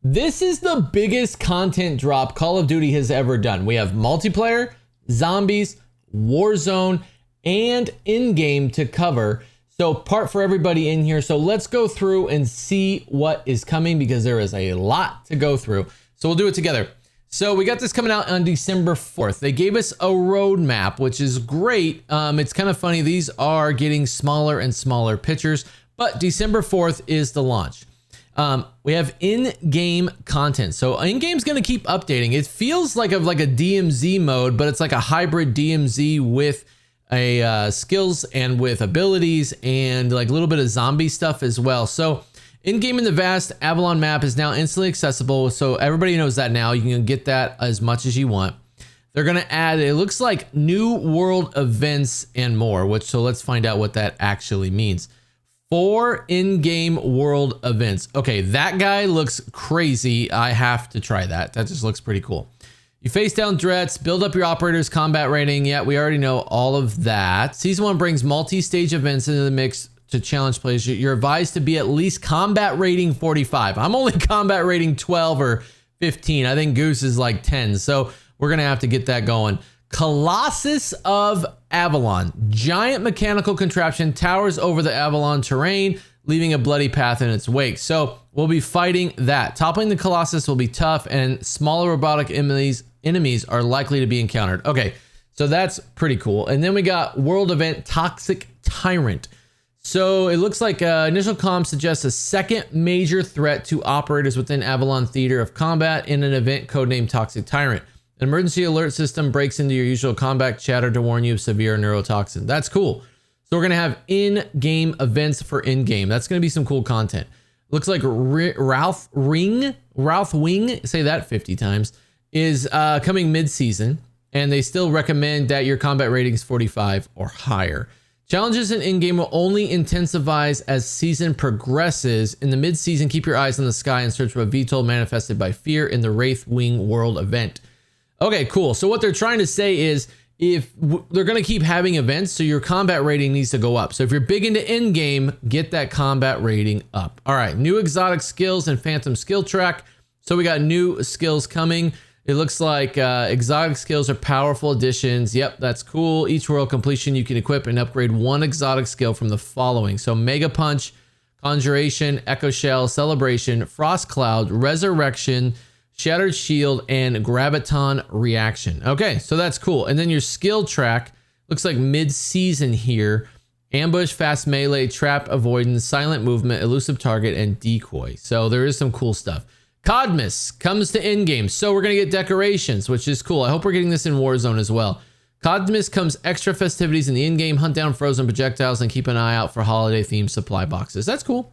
This is the biggest content drop Call of Duty has ever done. We have multiplayer, zombies, Warzone, and in-game to cover. So part for everybody in here. So let's go through and see what is coming because there is a lot to go through. So we'll do it together. So we got this coming out on December 4th. They gave us a roadmap, which is great. It's kind of funny. These are getting smaller and smaller pictures, but December 4th is the launch. We have in-game content. So in-game's going to keep updating. It feels like a DMZ mode, but it's like a hybrid DMZ with a skills and with abilities and like a little bit of zombie stuff as well. So in-game in the vast Avalon map is now instantly accessible. So everybody knows that now. You can get that as much as you want. They're going to add, it looks like new world events and more, so let's find out what that actually means. 4 in-game world events. Okay, that guy looks crazy. I have to try that. That just looks pretty cool. You face down threats, build up your operator's combat rating. Yeah, we already know all of that. Season 1 brings multi-stage events into the mix to challenge players. You're advised to be at least combat rating 45. I'm only combat rating 12 or 15. I think Goose is like 10. So we're going to have to get that going. Colossus of Avalon. Giant mechanical contraption towers over the Avalon terrain, leaving a bloody path in its wake. So we'll be fighting that. Toppling the Colossus will be tough, and smaller robotic enemies are likely to be encountered. Okay, so that's pretty cool. And then we got world event Toxic Tyrant. So it looks like initial comm suggests a second major threat to operators within Avalon Theater of Combat in an event codenamed Toxic Tyrant. An emergency alert system breaks into your usual combat chatter to warn you of severe neurotoxin. That's cool. So we're going to have in-game events for in-game. That's going to be some cool content. Looks like Ralph Wing, say that 50 times, is coming mid-season, and they still recommend that your combat rating is 45 or higher. Challenges in-game will only intensify as season progresses. In the mid-season, keep your eyes on the sky and search for a VTOL manifested by fear in the Wraith Wing world event. Okay, cool. So what they're trying to say is if they're going to keep having events, so your combat rating needs to go up. So if you're big into in-game, get that combat rating up. All right, new exotic skills and phantom skill track. So we got new skills coming. It looks like exotic skills are powerful additions. Yep, that's cool. Each world completion, you can equip and upgrade 1 exotic skill from the following. So Mega Punch, Conjuration, Echo Shell, Celebration, Frost Cloud, Resurrection, Shattered Shield, and Graviton Reaction. Okay, so that's cool. And then your skill track looks like mid-season here. Ambush, Fast Melee, Trap Avoidance, Silent Movement, Elusive Target, and Decoy. So there is some cool stuff. Codmus comes to in-game. So we're going to get decorations, which is cool. I hope we're getting this in Warzone as well. Codmus comes extra festivities in the in-game. Hunt down frozen projectiles and keep an eye out for holiday-themed supply boxes. That's cool.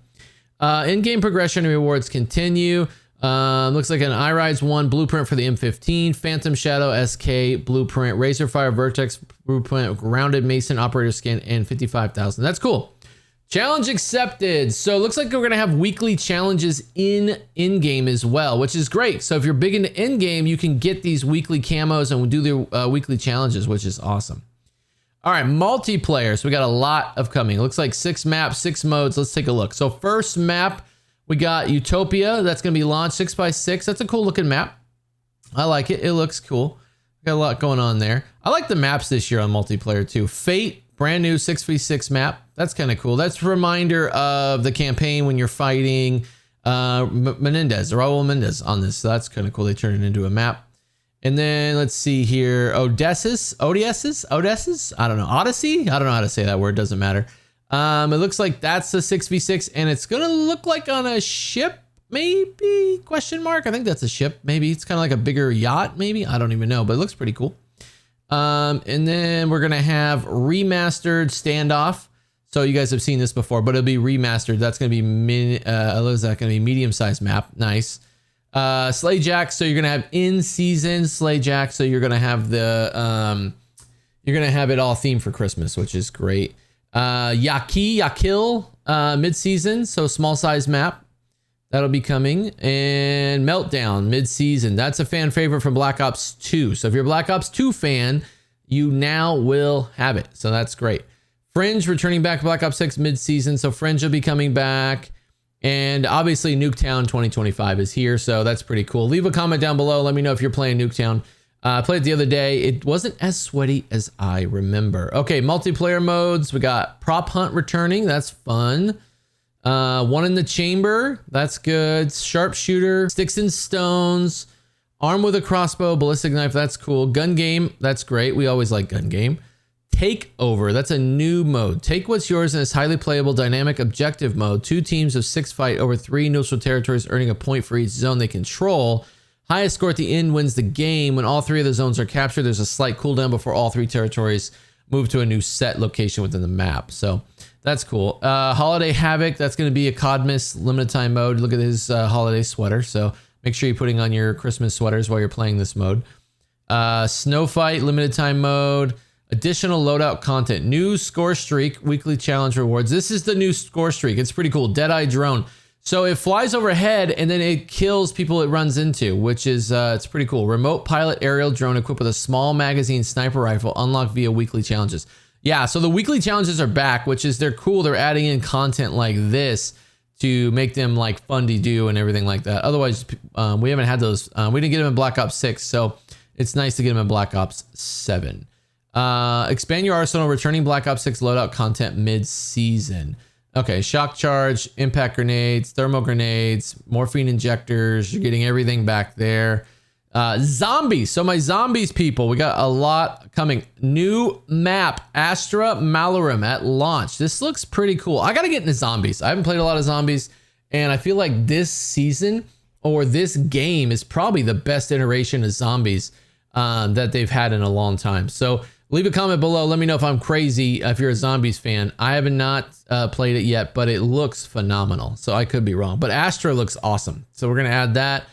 In-game progression and rewards continue. Looks like an iRides 1 blueprint for the M15, Phantom Shadow SK blueprint, Razorfire Vertex blueprint, Grounded Mason operator skin, and 55,000. That's cool. Challenge accepted. So it looks like we're going to have weekly challenges in-game as well, which is great. So if you're big into in-game, you can get these weekly camos and do the weekly challenges, which is awesome. All right, multiplayer. So we got a lot of coming. It looks like 6 maps, 6 modes. Let's take a look. So first map, we got Utopia. That's going to be launched 6x6. That's a cool looking map. I like it. It looks cool. Got a lot going on there. I like the maps this year on multiplayer too. Fate, brand new 6v6 map. That's kind of cool. That's a reminder of the campaign when you're fighting Menendez, Raul Mendez on this. So that's kind of cool. They turned it into a map. And then let's see here. Odysseus? I don't know. Odyssey? I don't know how to say that word. Doesn't matter. It looks like that's a 6v6 and it's going to look like on a ship, maybe? Question mark. I think that's a ship. Maybe it's kind of like a bigger yacht. Maybe. I don't even know, but it looks pretty cool. And then we're going to have remastered Standoff. So you guys have seen this before, but it'll be remastered. That's going to be medium-sized map. Nice. Slay Jack. So you're going to have in-season Slay Jack. So you're going to have you're going to have it all themed for Christmas, which is great. Yakil, mid-season. So small size map. That'll be coming. And Meltdown, mid-season. That's a fan favorite from Black Ops 2. So if you're a Black Ops 2 fan, you now will have it. So that's great. Fringe returning back to Black Ops 6 mid-season. So Fringe will be coming back. And obviously Nuketown 2025 is here, so that's pretty cool. Leave a comment down below. Let me know if you're playing Nuketown. I played it the other day. It wasn't as sweaty as I remember. Okay, multiplayer modes. We got prop hunt returning. That's fun. One in the chamber. That's good. Sharpshooter. Sticks and stones. Armed with a crossbow. Ballistic knife. That's cool. Gun game. That's great. We always like gun game. Takeover. That's a new mode. Take what's yours in this highly playable dynamic objective mode. 2 teams of 6 fight over 3 neutral territories, earning a point for each zone they control. Highest score at the end wins the game. When all 3 of the zones are captured, there's a slight cooldown before all 3 territories move to a new set location within the map. So that's cool. Holiday Havoc. That's going to be a Codmas limited time mode. Look at his holiday sweater. So make sure you're putting on your Christmas sweaters while you're playing this mode. Snow Fight limited time mode. Additional loadout content, new score streak, weekly challenge rewards. This is the new score streak. It's pretty cool. Deadeye drone. So it flies overhead and then it kills people it runs into, which is it's pretty cool. Remote pilot aerial drone equipped with a small magazine sniper rifle, unlocked via weekly challenges. Yeah, so the weekly challenges are back, which is they're cool. They're adding in content like this to make them like fun to do and everything like that. Otherwise, we haven't had those. We didn't get them in Black Ops 6, so it's nice to get them in Black Ops 7. Expand your arsenal, returning Black Ops 6 loadout content mid-season. Okay, shock charge, impact grenades, thermal grenades, morphine injectors. You're getting everything back there. Zombies. So my zombies people, we got a lot coming. New map, Astra Malarum at launch. This looks pretty cool. I got to get into zombies. I haven't played a lot of zombies, and I feel like this season or this game is probably the best iteration of zombies that they've had in a long time. So leave a comment below. Let me know if I'm crazy, if you're a zombies fan. I have not played it yet, but it looks phenomenal. So I could be wrong. But Astra looks awesome. So we're going to add that.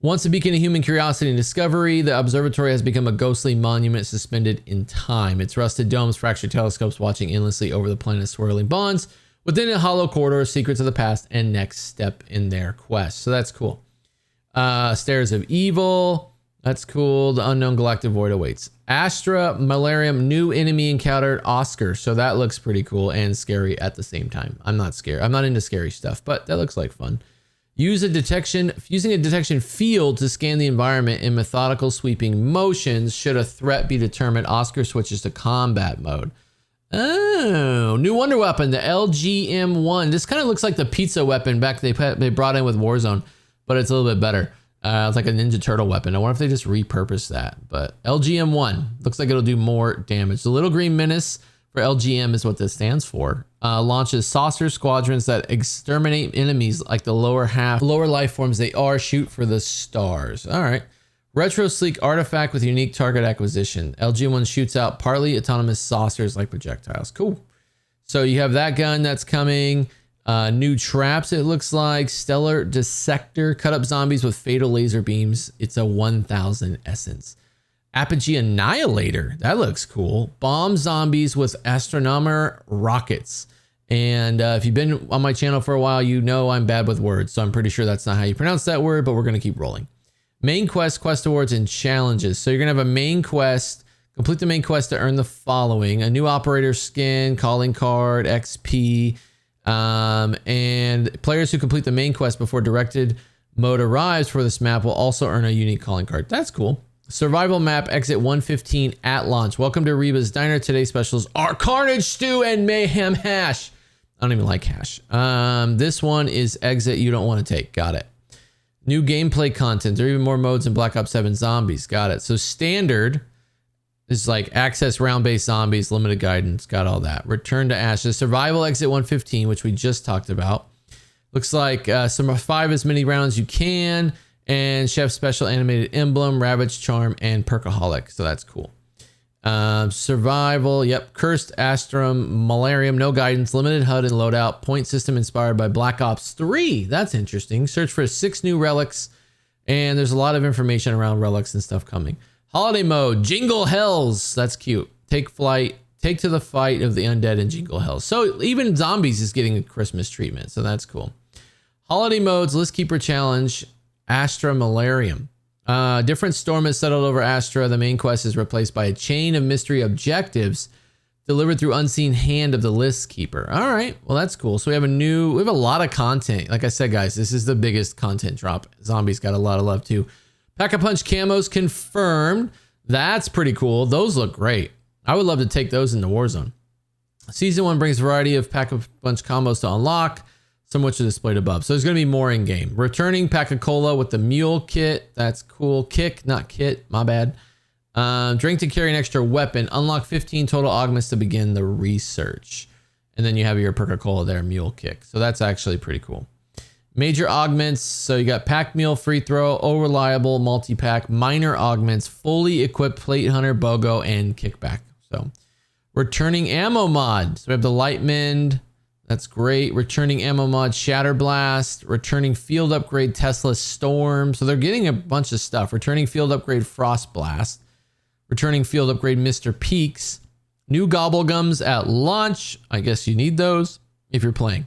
Once a beacon of human curiosity and discovery, the observatory has become a ghostly monument suspended in time. Its rusted domes, fractured telescopes watching endlessly over the planet's swirling bonds. Within a hollow corridor, secrets of the past and next step in their quest. So that's cool. Stairs of Evil. That's cool. The unknown galactic void awaits. Astra Malarium, new enemy encountered, Oscar. So that looks pretty cool and scary at the same time. I'm not scared. I'm not into scary stuff, but that looks like fun. Using a detection field to scan the environment in methodical sweeping motions. Should a threat be determined, Oscar switches to combat mode. Oh, new wonder weapon, the LGM1. This kind of looks like the pizza weapon back they brought in with Warzone, but it's a little bit better. It's like a Ninja Turtle weapon. I wonder if they just repurposed that. But LGM1 looks like it'll do more damage. The Little Green Menace for LGM is what this stands for. Launches saucer squadrons that exterminate enemies like the lower life forms they are. Shoot for the stars. All right. Retro sleek artifact with unique target acquisition. LG1 shoots out partly autonomous saucers like projectiles. Cool. So you have that gun that's coming. New traps, it looks like. Stellar Dissector. Cut up zombies with fatal laser beams. It's a 1000 essence. Apogee Annihilator. That looks cool. Bomb zombies with astronomer rockets. And if you've been on my channel for a while, you know I'm bad with words. So I'm pretty sure that's not how you pronounce that word, but we're going to keep rolling. Main quest, quest awards, and challenges. So you're going to have a main quest. Complete the main quest to earn the following. A new operator skin, calling card, XP. And players who complete the main quest before directed mode arrives for this map will also earn a unique calling card. That's cool. Survival map, exit 115 at launch. Welcome to Reba's Diner. Today's specials are Carnage Stew and Mayhem Hash. I don't even like hash. This one is exit you don't want to take. Got it. New gameplay content. There are even more modes in Black Ops 7 Zombies. Got it. So standard is like access round-based zombies, limited guidance. Got all that. Return to Ashes. Survival exit 115, which we just talked about. Looks like survive as many rounds you can. And Chef Special Animated Emblem, Ravage Charm, and Perkaholic. So that's cool. Survival, yep. Cursed Astrum, Malarium, no guidance, limited HUD and loadout. Point system inspired by Black Ops 3. That's interesting. Search for 6 new relics. And there's a lot of information around relics and stuff coming. Holiday mode, Jingle Hells. That's cute. Take flight. Take to the fight of the undead in Jingle Hells. So even zombies is getting a Christmas treatment. So that's cool. Holiday modes, List Keeper Challenge. Astra Malarium. Different storm has settled over Astra. The main quest is replaced by a chain of mystery objectives delivered through unseen hand of the list keeper. All right, well, that's cool. So we have a lot of content. Like I said, guys, this is the biggest content drop. Zombies got a lot of love too. Pack-a-punch camos confirmed. That's pretty cool. Those look great. I would love to take those into Warzone. Season 1 brings a variety of Pack-a-punch combos to unlock, some which are displayed above. So there's going to be more in game. Returning Pack-a-cola with the mule kit. That's cool. Kick, not kit. My bad. Drink to carry an extra weapon. Unlock 15 total augments to begin the research. And then you have your Pack-a-cola there, mule kick. So that's actually pretty cool. Major augments. So you got pack mule, free throw, oh reliable, multi-pack, minor augments, fully equipped plate hunter, BOGO, and kickback. So returning ammo mod. So we have the Lightmend. That's great. Returning ammo mod, Shatter Blast. Returning field upgrade, Tesla Storm. So they're getting a bunch of stuff. Returning field upgrade, Frost Blast. Returning field upgrade, Mr. Peaks. New Gobblegums at launch. I guess you need those if you're playing.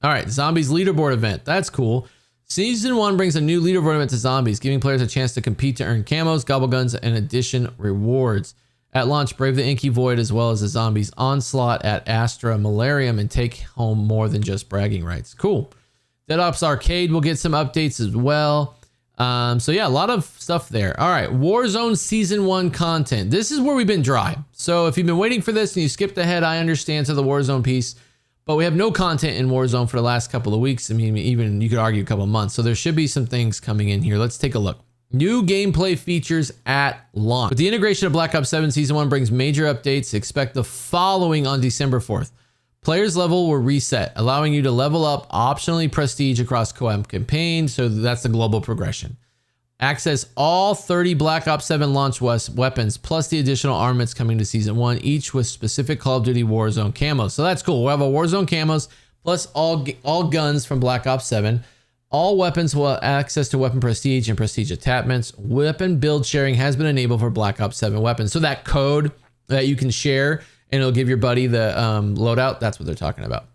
All right, Zombies leaderboard event. That's cool. Season 1 brings a new leaderboard event to Zombies, giving players a chance to compete to earn camos, gobbleguns, and addition rewards. At launch, brave the Inky Void as well as the Zombies onslaught at Astra Malarium and take home more than just bragging rights. Cool. Dead Ops Arcade will get some updates as well. So yeah, a lot of stuff there. All right, Warzone Season 1 content. This is where we've been dry. So if you've been waiting for this and you skipped ahead, I understand, to the Warzone piece. But we have no content in Warzone for the last couple of weeks. I mean, even you could argue a couple of months. So there should be some things coming in here. Let's take a look. New gameplay features at launch. With the integration of Black Ops 7, Season 1 brings major updates. Expect the following on December 4th. Players level will reset, allowing you to level up optionally prestige across co-op campaign. So that's the global progression. Access all 30 Black Ops 7 launch weapons, plus the additional armaments coming to Season 1, each with specific Call of Duty Warzone camos. So that's cool. We'll have a Warzone camos, plus all guns from Black Ops 7. All weapons will have access to weapon prestige and prestige attachments. Weapon build sharing has been enabled for Black Ops 7 weapons. So that code that you can share and it'll give your buddy the loadout, that's what they're talking about.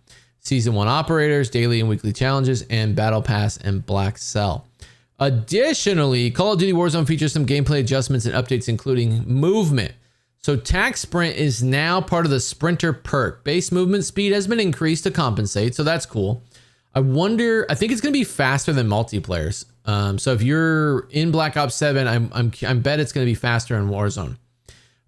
Season 1 operators, daily and weekly challenges, and Battle Pass and Black Cell. Additionally, Call of Duty Warzone features some gameplay adjustments and updates, including movement. So Tac Sprint is now part of the Sprinter perk. Base movement speed has been increased to compensate, so that's cool. I think it's going to be faster than multiplayers. So if you're in Black Ops 7, I bet it's going to be faster in Warzone.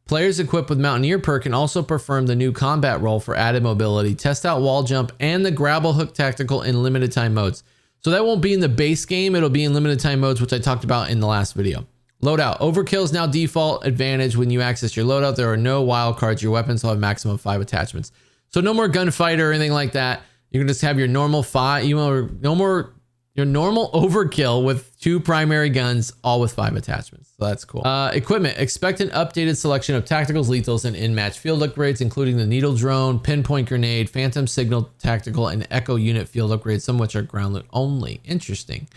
Players equipped with Mountaineer perk can also perform the new combat role for added mobility, test out wall jump, and the grapple hook tactical in limited time modes. So that won't be in the base game. It'll be in limited time modes, which I talked about in the last video. Loadout. Overkill is now default advantage when you access your loadout. There are no wild cards. Your weapons will have maximum 5 attachments. So no more gunfighter or anything like that. You can just have your normal 5, your normal overkill with 2 primary guns, all with 5 attachments. So that's cool. Equipment. Expect an updated selection of tacticals, lethals, and in-match field upgrades, including the needle drone, pinpoint grenade, phantom signal tactical, and echo unit field upgrades, some of which are ground loot only. Interesting.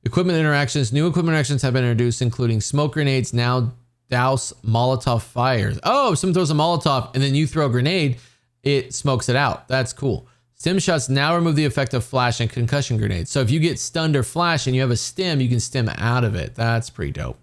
Equipment interactions. New equipment interactions have been introduced, including smoke grenades, now douse Molotov fires. Oh, if someone throws a Molotov and then you throw a grenade, it smokes it out. That's cool. Stim shots now remove the effect of flash and concussion grenades. So if you get stunned or flash and you have a stim, you can stim out of it. That's pretty dope.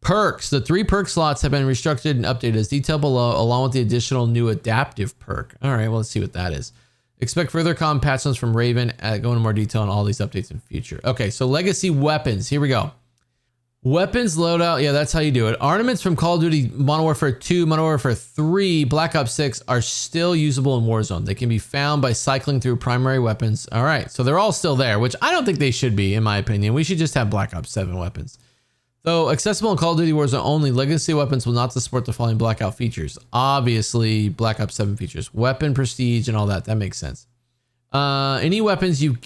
Perks. The 3 perk slots have been restructured and updated as detailed below, along with the additional new adaptive perk. All right, well, let's see what that is. Expect further comm patch notes from Raven. Go into more detail on all these updates in the future. Okay, so legacy weapons. Here we go. Weapons loadout. Yeah, that's how you do it. Ornaments from Call of Duty Modern Warfare 2, Modern Warfare 3, Black Ops 6 are still usable in Warzone. They can be found by cycling through primary weapons. All right, so they're all still there, which I don't think they should be, in my opinion. We should just have Black Ops 7 weapons. Though accessible in Call of Duty Warzone only, legacy weapons will not support the following Blackout features. Obviously, Black Ops 7 features. Weapon prestige and all that. That makes sense. Any weapons you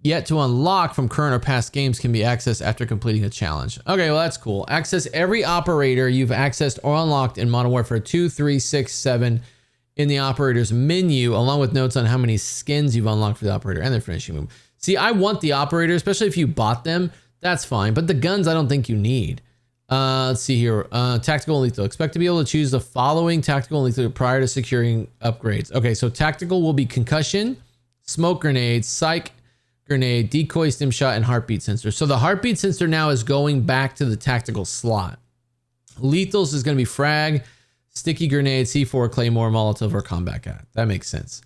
yet to unlock from current or past games can be accessed after completing a challenge. Okay, well, that's cool. Access every operator you've accessed or unlocked in Modern Warfare 2, 3, 6, 7 in the operator's menu, along with notes on how many skins you've unlocked for the operator and their finishing move. See, I want the operator, especially if you bought them. That's fine, but the guns I don't think you need. Let's see here. Tactical and lethal. Expect to be able to choose the following tactical and lethal prior to securing upgrades. Okay, so tactical will be concussion, smoke grenade, psych grenade, decoy, stim shot, and heartbeat sensor. So the heartbeat sensor now is going back to the tactical slot. Lethals is going to be frag, sticky grenade, C4, claymore, Molotov, or combat cat. That makes sense.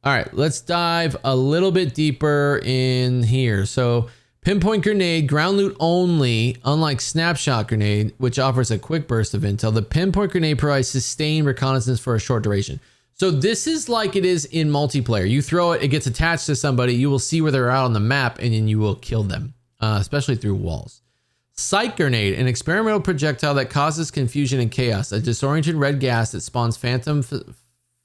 All right, let's dive a little bit deeper in here. So pinpoint grenade, ground loot only, unlike snapshot grenade, which offers a quick burst of intel. The pinpoint grenade provides sustained reconnaissance for a short duration. So this is like it is in multiplayer. You throw it, it gets attached to somebody, you will see where they're out on the map, and then you will kill them, especially through walls. Sight grenade, an experimental projectile that causes confusion and chaos. A disoriented red gas that spawns phantom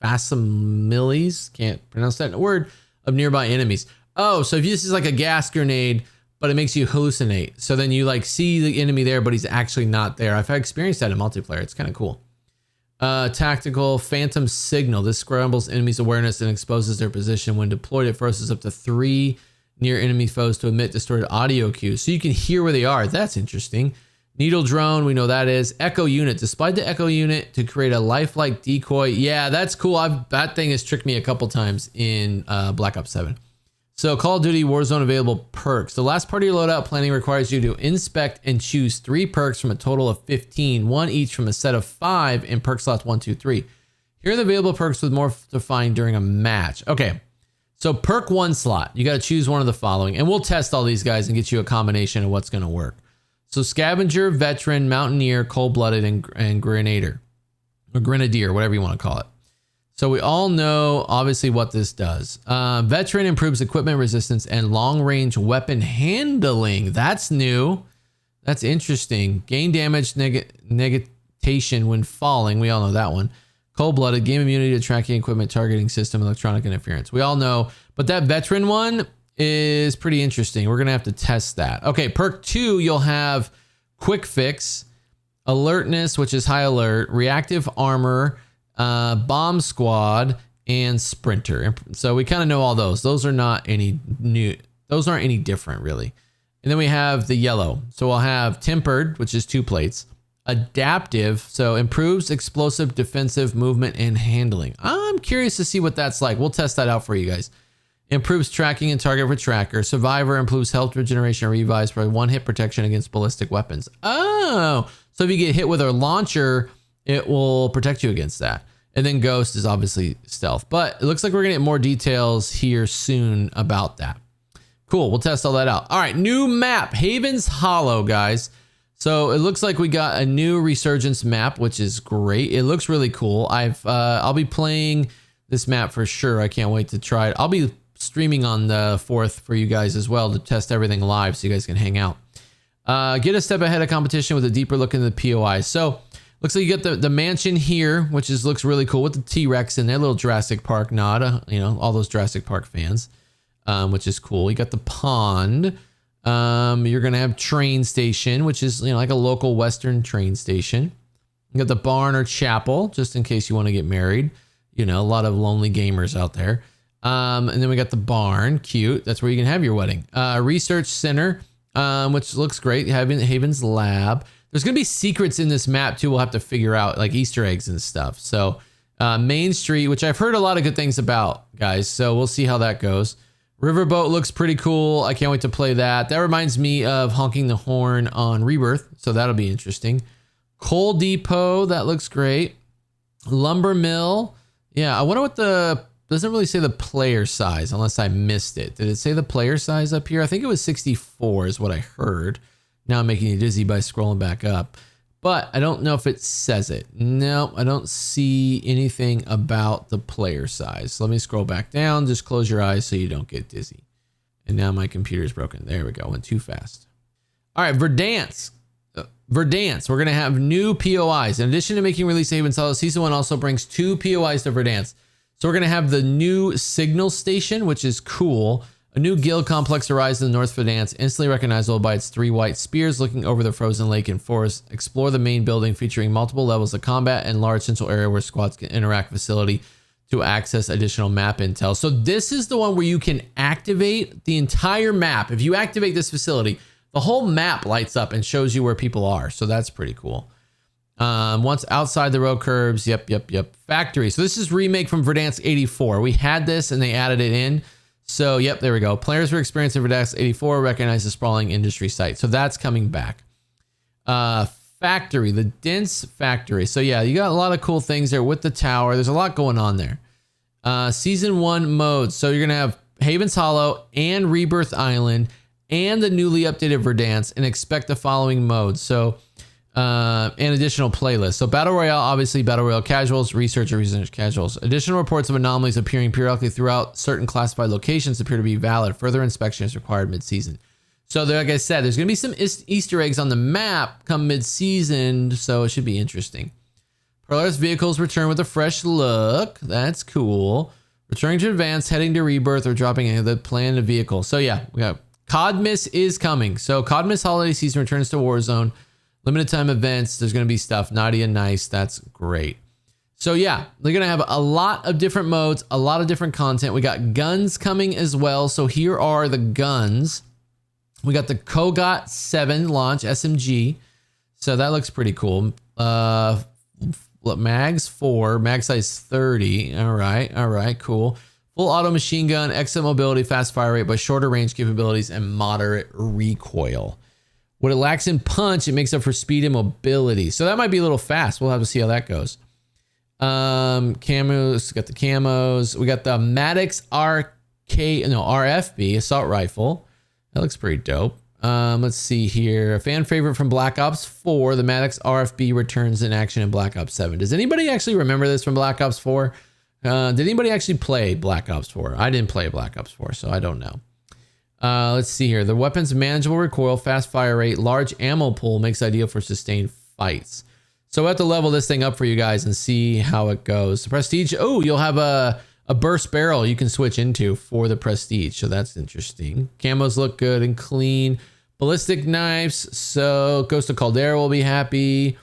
facsimilles, can't pronounce that word, of nearby enemies. Oh, so if this is like a gas grenade, but it makes you hallucinate. So then you like see the enemy there, but he's actually not there. I've experienced that in multiplayer. It's kind of cool. Tactical phantom signal. This scrambles enemies' awareness and exposes their position. When deployed, it forces up to 3 near enemy foes to emit distorted audio cues, so you can hear where they are. That's interesting. Needle drone, we know that is. Echo unit. Despite the echo unit to create a lifelike decoy. Yeah, that's cool. That thing has tricked me a couple times in Black Ops 7. So Call of Duty Warzone available perks. The last part of your loadout planning requires you to inspect and choose 3 perks from a total of 15, 1 each from a set of 5 in perk slots 1, 2, 3. Here are the available perks with more to find during a match. Okay, so perk 1 slot, you got to choose one of the following, and we'll test all these guys and get you a combination of what's going to work. So Scavenger, Veteran, Mountaineer, Cold-Blooded, and Grenadier, or Grenadier, whatever you want to call it. So we all know, obviously, what this does. Veteran improves equipment resistance and long-range weapon handling. That's new. That's interesting. Gain damage negation when falling. We all know that one. Cold-Blooded, game immunity to tracking equipment, targeting system, electronic interference. We all know. But that Veteran one is pretty interesting. We're going to have to test that. Okay, perk 2, you'll have Quick Fix, Alertness, which is high alert, Reactive Armor, Bomb Squad, and Sprinter. So we kind of know all those. Those are not any new. Those aren't any different really. And then we have the yellow. So we'll have Tempered, which is 2 plates. Adaptive, so improves explosive defensive movement and handling. I'm curious to see what that's like. We'll test that out for you guys. Improves tracking and target for tracker. Survivor improves health regeneration and revives for 1 hit protection against ballistic weapons. Oh, so if you get hit with a launcher, it will protect you against that. And then Ghost is obviously stealth. But it looks like we're going to get more details here soon about that. Cool, we'll test all that out. All right, new map, Haven's Hollow, guys. So it looks like we got a new Resurgence map, which is great. It looks really cool. I'll be playing this map for sure. I can't wait to try it. I'll be streaming on the 4th for you guys as well to test everything live so you guys can hang out. Get a step ahead of competition with a deeper look into the POI. So looks like you get the mansion here, which looks really cool with the T-Rex in there, little Jurassic Park nod, you know, all those Jurassic Park fans, which is cool. You got the pond. You're going to have train station, which is, you know, like a local Western train station. You got the barn or chapel, just in case you want to get married. You know, a lot of lonely gamers out there. And then we got the barn, cute. That's where you can have your wedding. Research center, which looks great. Haven's lab. There's going to be secrets in this map too. We'll have to figure out, like Easter eggs and stuff. So Main Street, which I've heard a lot of good things about, guys. So we'll see how that goes. Riverboat looks pretty cool. I can't wait to play that. That reminds me of honking the horn on Rebirth. So that'll be interesting. Coal Depot, that looks great. Lumber Mill. Yeah, I wonder what doesn't really say the player size unless I missed it. Did it say the player size up here? I think it was 64 is what I heard. Now I'm making you dizzy by scrolling back up. But I don't know if it says it. No, I don't see anything about the player size. So let me scroll back down. Just close your eyes so you don't get dizzy. And now my computer's broken. There we go. Went too fast. All right, Verdansk. Verdansk. We're going to have new POIs. In addition to making release Haven's Hollow, Season 1 also brings 2 POIs to Verdansk. So we're going to have the new signal station, which is cool. A new guild complex arrives in the North Verdansk, instantly recognizable by its 3 white spears looking over the frozen lake and forest. Explore the main building featuring multiple levels of combat and large central area where squads can interact facility to access additional map intel. So this is the one where you can activate the entire map. If you activate this facility, the whole map lights up and shows you where people are. So that's pretty cool. Once outside the road curbs, yep. Factory. So this is remake from Verdansk 84. We had this and they added it in. So, yep, there we go. Players who experience in Verdansk 84 recognize the sprawling industry site. So that's coming back. factory, the dense factory. So yeah, you got a lot of cool things there with the tower. There's a lot going on there. Season 1 modes. So you're going to have Haven's Hollow and Rebirth Island and the newly updated Verdansk, and expect the following modes. So and additional playlists. So Battle Royale, obviously Battle Royale casuals, research casuals. Additional reports of anomalies appearing periodically throughout certain classified locations appear to be valid. Further inspection is required mid-season. So there, like I said, there's going to be some Easter eggs on the map come mid-season, so it should be interesting. Polaris vehicles return with a fresh look. That's cool. Returning to Advance, heading to Rebirth, or dropping any of the planned vehicle. So yeah, we got Codmas is coming. So Codmas holiday season returns to Warzone. Limited time events. There's going to be stuff. Naughty and nice. That's great. So yeah, they're going to have a lot of different modes, a lot of different content. We got guns coming as well. So here are the guns. We got the Kogat 7 launch SMG. So that looks pretty cool. Mags 4, mag size 30. All right, cool. Full auto machine gun, excellent mobility, fast fire rate, but shorter range capabilities and moderate recoil. What it lacks in punch, it makes up for speed and mobility. So that might be a little fast. We'll have to see how that goes. Camos, got the camos. We got the Maddox RFB assault rifle. That looks pretty dope. Let's see here. A fan favorite from Black Ops 4, the Maddox RFB returns in action in Black Ops 7. Does anybody actually remember this from Black Ops 4? Did anybody actually play Black Ops 4? I didn't play Black Ops 4, so I don't know. Let's see here. The weapon's manageable recoil, fast fire rate, large ammo pool makes ideal for sustained fights. So we'll have to level this thing up for you guys and see how it goes. The Prestige, oh, you'll have a burst barrel you can switch into for the Prestige. So that's interesting. Camos look good and clean. Ballistic knives. So Ghost of Caldera will be happy.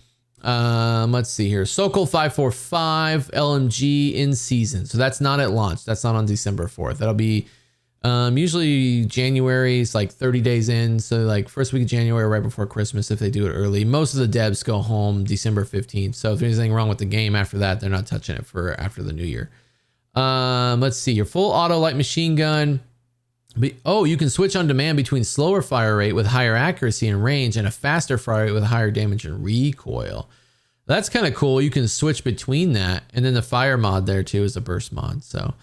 Let's see here. Sokol 545 LMG in season. So that's not at launch. That's not on December 4th. That'll be usually January is like 30 days in. So like first week of January, right before Christmas, if they do it early. Most of the devs go home December 15th. So if there's anything wrong with the game after that, they're not touching it for after the new year. Let's see, your full auto light machine gun. Oh, you can switch on demand between slower fire rate with higher accuracy and range and a faster fire rate with higher damage and recoil. That's kind of cool. You can switch between that. And then the fire mod there too is a burst mod. So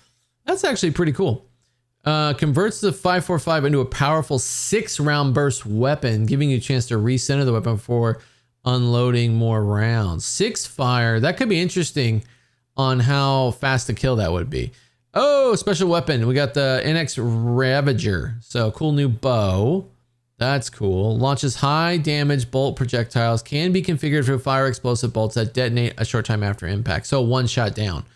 that's actually pretty cool. Converts the 545 into a powerful 6-round burst weapon, giving you a chance to recenter the weapon before unloading more rounds. 6 fire. That could be interesting on how fast to kill that would be. Oh, special weapon. We got the NX Ravager. So cool new bow. That's cool. Launches high damage bolt projectiles. Can be configured for fire explosive bolts that detonate a short time after impact. So one shot down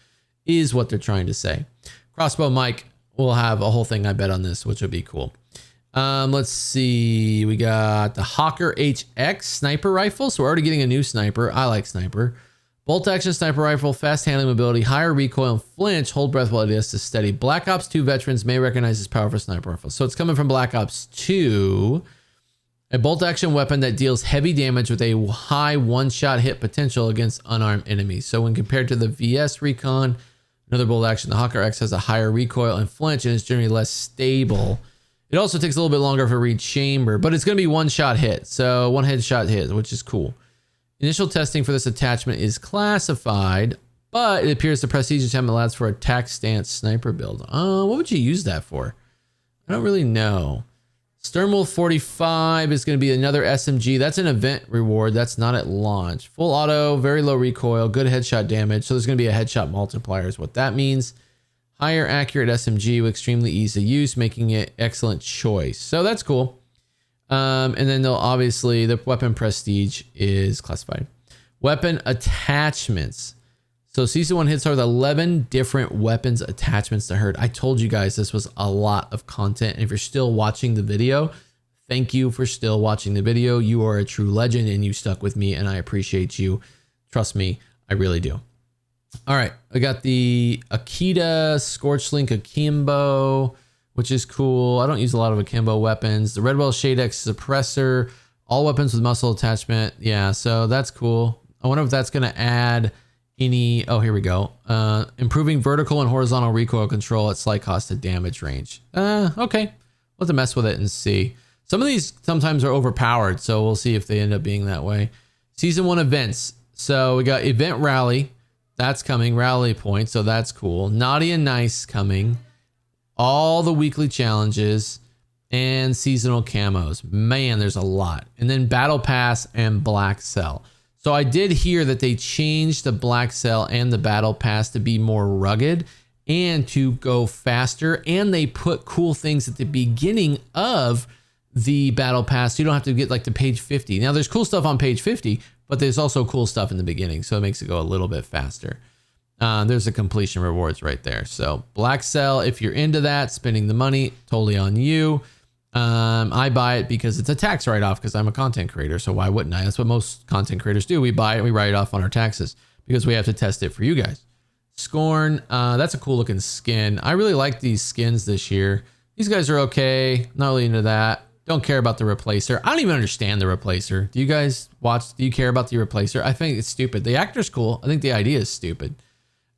is what they're trying to say. Crossbow Mike will have a whole thing, I bet, on this, which would be cool. Let's see. We got the Hawker HX sniper rifle. So we're already getting a new sniper. I like sniper. Bolt action sniper rifle, fast handling mobility, higher recoil and flinch, hold breath while it is to steady. Black Ops 2 veterans may recognize this powerful sniper rifle. So it's coming from Black Ops 2. A bolt action weapon that deals heavy damage with a high one-shot hit potential against unarmed enemies. So when compared to the VS Recon, another bolt action, the Hawker X has a higher recoil and flinch and is generally less stable. It also takes a little bit longer for read chamber, but it's going to be one-shot hit. So one headshot hit, which is cool. Initial testing for this attachment is classified, but it appears the prestige attachment allows for attack stance sniper build. What would you use that for? I don't really know. Sternwolf 45 is going to be another SMG. That's an event reward. That's not at launch. Full auto, very low recoil, good headshot damage. So there's going to be a headshot multiplier is what that means. Higher accurate SMG with extremely easy to use, making it excellent choice. So that's cool. And then they'll obviously, the weapon prestige is classified. Weapon attachments. So season 1 hits are with 11 different weapons attachments to hurt. I told you guys this was a lot of content. And if you're still watching the video, thank you for still watching the video. You are a true legend and you stuck with me and I appreciate you. Trust me, I really do. All right, I got the Akita Scorch Link Akimbo, which is cool. I don't use a lot of akimbo weapons. The Redwell Shade X suppressor, all weapons with muscle attachment. Yeah, so that's cool. I wonder if that's going to add any, oh, here we go. Improving vertical and horizontal recoil control at slight cost to damage range. Okay, we'll have to mess with it and see. Some of these sometimes are overpowered, so we'll see if they end up being that way. Season 1 events. So we got Event Rally. That's coming. Rally points. So that's cool. Naughty and Nice coming. All the weekly challenges. And seasonal camos. Man, there's a lot. And then Battle Pass and Black Cell. So I did hear that they changed the Black Cell and the Battle Pass to be more rugged and to go faster. And they put cool things at the beginning of the Battle Pass. So you don't have to get like to page 50. Now there's cool stuff on page 50, but there's also cool stuff in the beginning. So it makes it go a little bit faster. There's the completion rewards right there. So Black Cell, if you're into that, spending the money, totally on you. I buy it because it's a tax write-off because I'm a content creator. So why wouldn't I? That's what most content creators do. We buy it, we write it off on our taxes because we have to test it for you guys. Scorn, that's a cool looking skin. I really like these skins this year. These guys are okay. Not really into that. Don't care about the replacer. I don't even understand the replacer. Do you guys watch? Do you care about the replacer? I think it's stupid. The actor's cool. I think the idea is stupid.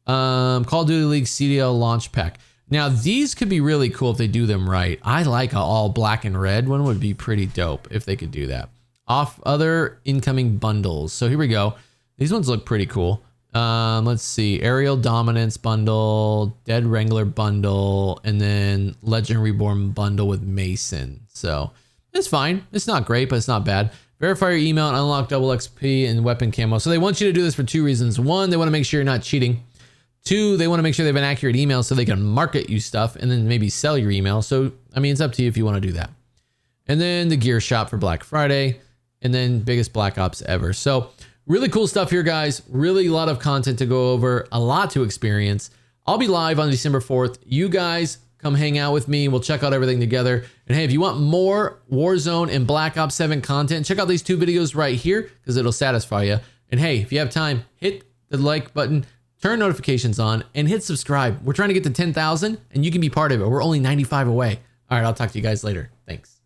Call of Duty League CDL launch pack. Now, these could be really cool if they do them right. I like an all black and red one. Would be pretty dope if they could do that. Off other incoming bundles. So here we go. These ones look pretty cool. Let's see. Aerial Dominance bundle, Dead Wrangler bundle, and then Legend Reborn bundle with Mason. So it's fine. It's not great, but it's not bad. Verify your email and unlock double XP and weapon camo. So they want you to do this for 2 reasons. 1, they want to make sure you're not cheating. 2, they want to make sure they have an accurate email so they can market you stuff and then maybe sell your email. So, I mean, it's up to you if you want to do that. And then the gear shop for Black Friday, and then biggest Black Ops ever. So really cool stuff here, guys. Really a lot of content to go over, a lot to experience. I'll be live on December 4th. You guys come hang out with me. We'll check out everything together. And hey, if you want more Warzone and Black Ops 7 content, check out these 2 videos right here because it'll satisfy you. And hey, if you have time, hit the like button, turn notifications on, and hit subscribe. We're trying to get to 10,000 and you can be part of it. We're only 95 away. All right, I'll talk to you guys later. Thanks.